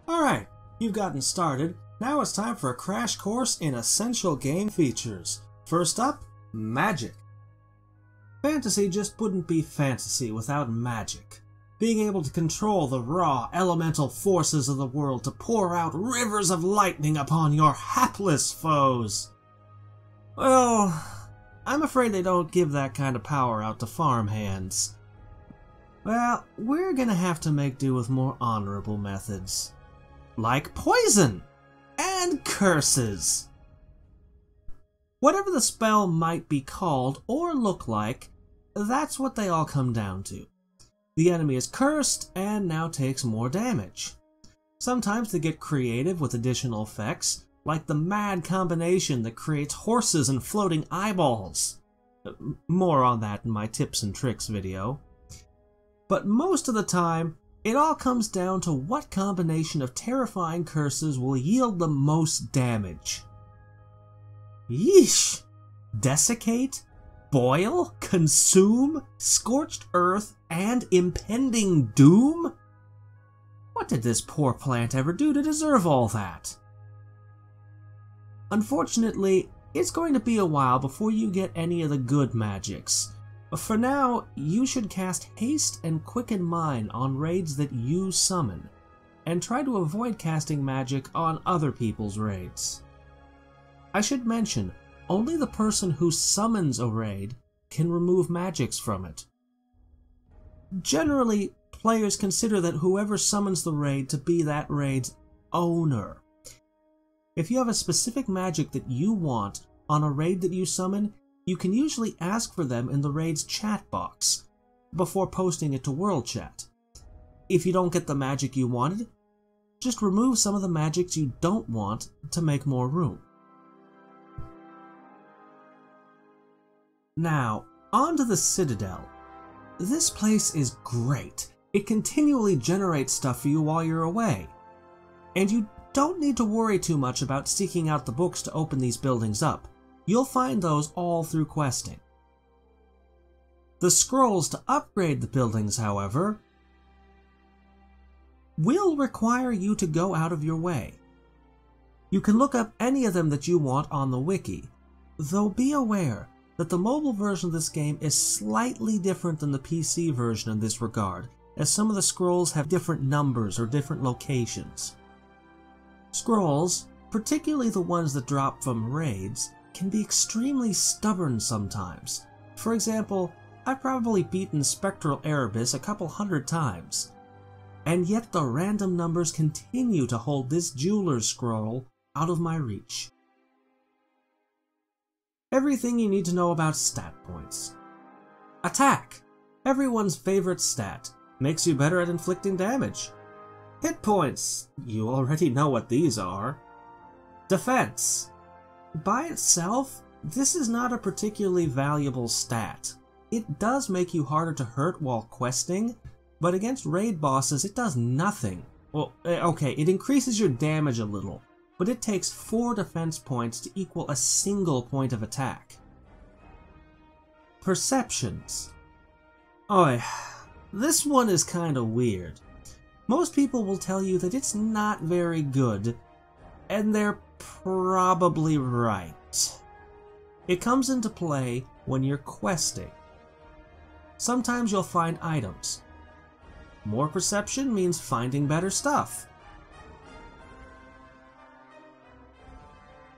Alright, you've gotten started. Now it's time for a crash course in essential game features. First up, magic. Fantasy just wouldn't be fantasy without magic. Being able to control the raw, elemental forces of the world to pour out rivers of lightning upon your hapless foes. Well, I'm afraid they don't give that kind of power out to farmhands. Well, we're gonna have to make do with more honorable methods. Like poison! And curses! Whatever the spell might be called or look like, that's what they all come down to. The enemy is cursed and now takes more damage. Sometimes they get creative with additional effects, like the mad combination that creates horses and floating eyeballs. More on that in my tips and tricks video. But most of the time, it all comes down to what combination of terrifying curses will yield the most damage. Yeesh! Desiccate? Boil? Consume? Scorched earth? And impending doom? What did this poor plant ever do to deserve all that? Unfortunately, it's going to be a while before you get any of the good magics. For now, you should cast Haste and Quicken Mind on raids that you summon, and try to avoid casting magic on other people's raids. I should mention, only the person who summons a raid can remove magics from it. Generally, players consider that whoever summons the raid to be that raid's owner. If you have a specific magic that you want on a raid that you summon, you can usually ask for them in the raid's chat box, before posting it to World Chat. If you don't get the magic you wanted, just remove some of the magics you don't want to make more room. Now, on to the Citadel. This place is great. It continually generates stuff for you while you're away. And you don't need to worry too much about seeking out the books to open these buildings up. You'll find those all through questing. The scrolls to upgrade the buildings, however, will require you to go out of your way. You can look up any of them that you want on the wiki, though be aware that the mobile version of this game is slightly different than the PC version in this regard, as some of the scrolls have different numbers or different locations. Scrolls, particularly the ones that drop from raids, can be extremely stubborn sometimes. For example, I've probably beaten Spectral Erebus a couple hundred times, and yet the random numbers continue to hold this jeweler's scroll out of my reach. Everything you need to know about stat points. Attack! Everyone's favorite stat. Makes you better at inflicting damage. Hit points! You already know what these are. Defense! By itself, this is not a particularly valuable stat. It does make you harder to hurt while questing, but against raid bosses it does nothing. Well, okay, it increases your damage a little, but it takes 4 defense points to equal a single point of attack. Perceptions. Oi, this one is kinda weird. Most people will tell you that it's not very good, and they're probably right. It comes into play when you're questing. Sometimes you'll find items. More perception means finding better stuff.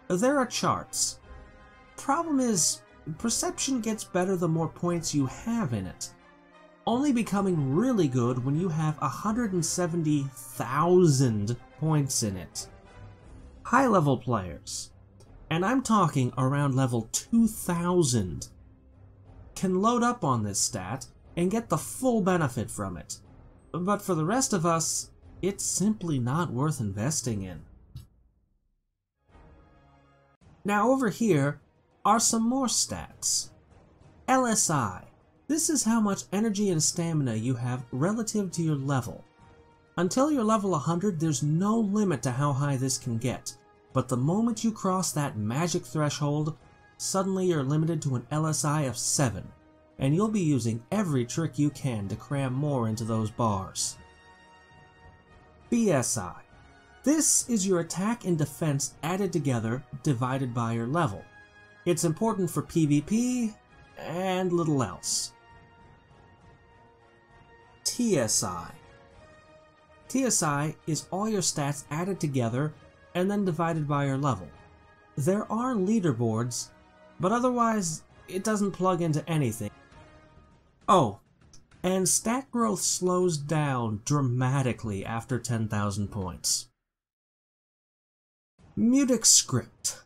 There are charts. Problem is, perception gets better the more points you have in it, only becoming really good when you have 170,000 points in it. High-level players, and I'm talking around level 2000, can load up on this stat and get the full benefit from it. But for the rest of us, it's simply not worth investing in. Now over here are some more stats. LSI. This is how much energy and stamina you have relative to your level. Until you're level 100, there's no limit to how high this can get, but the moment you cross that magic threshold, suddenly you're limited to an LSI of 7, and you'll be using every trick you can to cram more into those bars. BSI. This is your attack and defense added together, divided by your level. It's important for PvP and little else. TSI. TSI is all your stats added together and then divided by your level. There are leaderboards, but otherwise it doesn't plug into anything. Oh, and stat growth slows down dramatically after 10,000 points. Mutex script.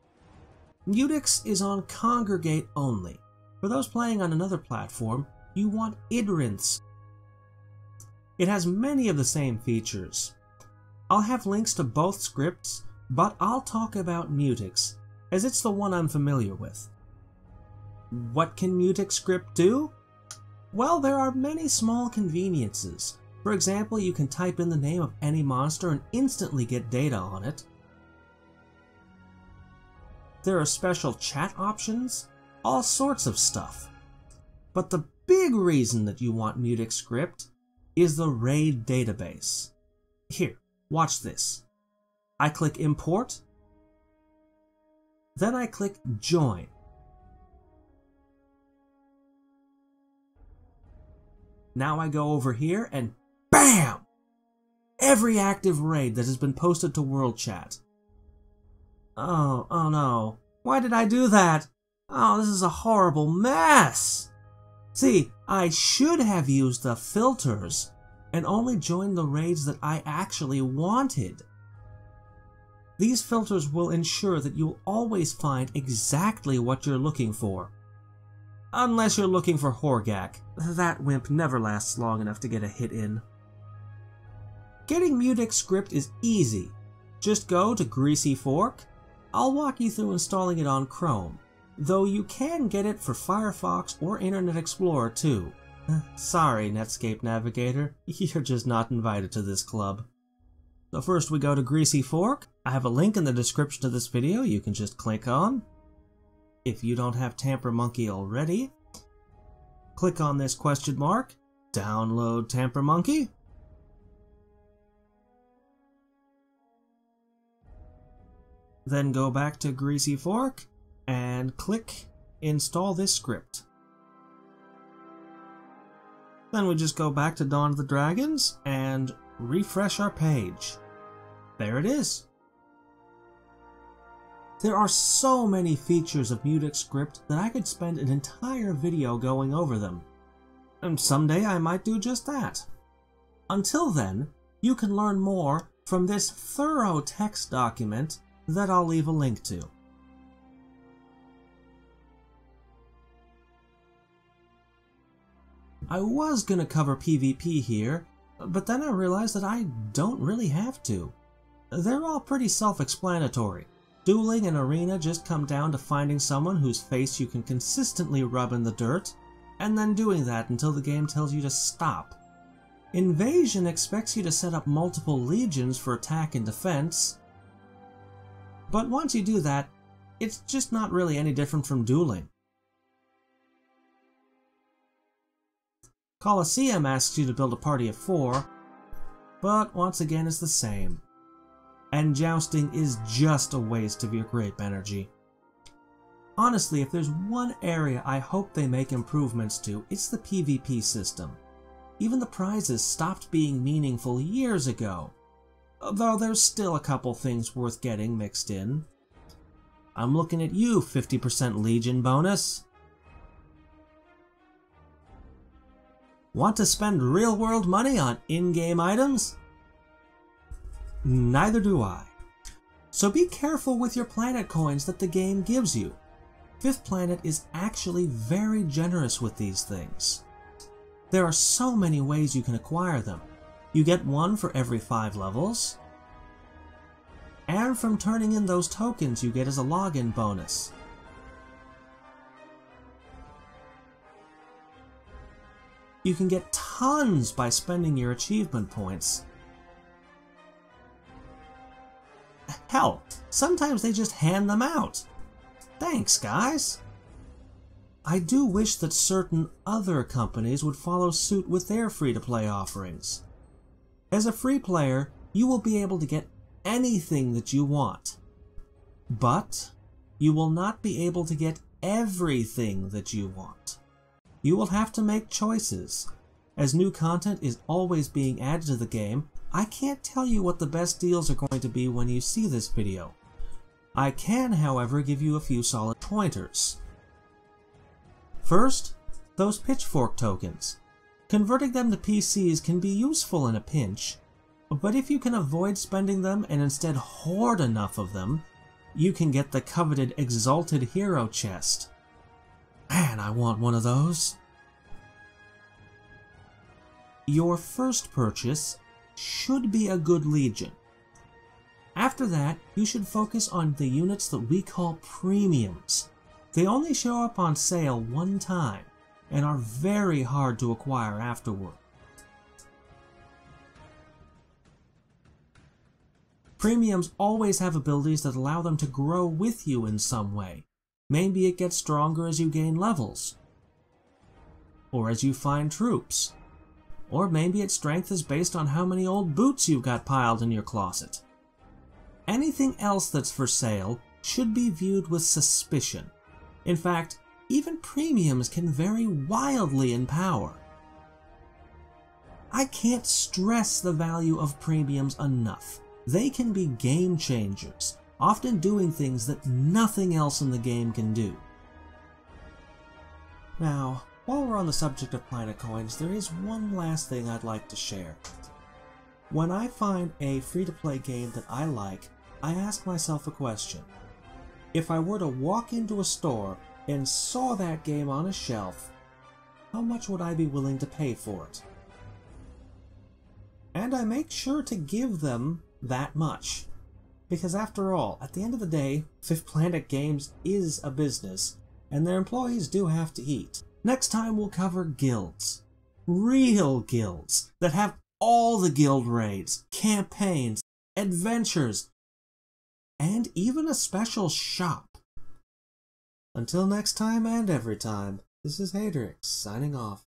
Mutex is on Congregate only. For those playing on another platform, you want Idrinth's. It has many of the same features. I'll have links to both scripts, but I'll talk about Mutex, as it's the one I'm familiar with. What can Mutex script do? Well, there are many small conveniences. For example, you can type in the name of any monster and instantly get data on it. There are special chat options, all sorts of stuff. But the big reason that you want Mutex script is the raid database. Here, watch this. I click import, then I click join. Now I go over here and BAM! Every active raid that has been posted to World Chat. Oh no. Why did I do that? Oh, this is a horrible mess. See, I should have used the filters and only joined the raids that I actually wanted. These filters will ensure that you'll always find exactly what you're looking for. Unless you're looking for Horgak. That wimp never lasts long enough to get a hit in. Getting Mutex script is easy. Just go to Greasy Fork. I'll walk you through installing it on Chrome, though you can get it for Firefox or Internet Explorer too. Sorry, Netscape Navigator, you're just not invited to this club. So first we go to Greasy Fork. I have a link in the description of this video you can just click on. If you don't have Tamper Monkey already, click on this question mark, download Tamper Monkey. Then go back to Greasy Fork and click install this script. Then we just go back to Dawn of the Dragons and refresh our page. There it is. There are so many features of Mutex script that I could spend an entire video going over them. And someday I might do just that. Until then, you can learn more from this thorough text document that I'll leave a link to. I was gonna cover PvP here, but then I realized that I don't really have to. They're all pretty self-explanatory. Dueling and Arena just come down to finding someone whose face you can consistently rub in the dirt, and then doing that until the game tells you to stop. Invasion expects you to set up multiple legions for attack and defense, but once you do that, it's just not really any different from dueling. Colosseum asks you to build a party of 4, but once again it's the same. And jousting is just a waste of your grape energy. Honestly, if there's one area I hope they make improvements to, it's the PvP system. Even the prizes stopped being meaningful years ago, though there's still a couple things worth getting mixed in. I'm looking at you, 50% Legion bonus. Want to spend real-world money on in-game items? Neither do I. So be careful with your planet coins that the game gives you. 5th Planet is actually very generous with these things. There are so many ways you can acquire them. You get one for every 5 levels, and from turning in those tokens you get as a login bonus. You can get tons by spending your achievement points. Hell, sometimes they just hand them out. Thanks, guys! I do wish that certain other companies would follow suit with their free-to-play offerings. As a free player, you will be able to get anything that you want. But you will not be able to get everything that you want. You will have to make choices. As new content is always being added to the game, I can't tell you what the best deals are going to be when you see this video. I can, however, give you a few solid pointers. First, those Pitchfork Tokens. Converting them to PCs can be useful in a pinch, but if you can avoid spending them and instead hoard enough of them, you can get the coveted Exalted Hero chest. Man, I want one of those. Your first purchase should be a good legion. After that, you should focus on the units that we call premiums. They only show up on sale one time, and are very hard to acquire afterward. Premiums always have abilities that allow them to grow with you in some way. Maybe it gets stronger as you gain levels, or as you find troops, or maybe its strength is based on how many old boots you've got piled in your closet. Anything else that's for sale should be viewed with suspicion. In fact, even premiums can vary wildly in power. I can't stress the value of premiums enough. They can be game changers, often doing things that nothing else in the game can do. Now, while we're on the subject of Planet Coins, there is one last thing I'd like to share. When I find a free-to-play game that I like, I ask myself a question. If I were to walk into a store and saw that game on a shelf, how much would I be willing to pay for it? And I make sure to give them that much. Because after all, at the end of the day, Fifth Planet Games is a business, and their employees do have to eat. Next time we'll cover guilds. Real guilds that have all the guild raids, campaigns, adventures, and even a special shop. Until next time and every time, this is Hadrix signing off.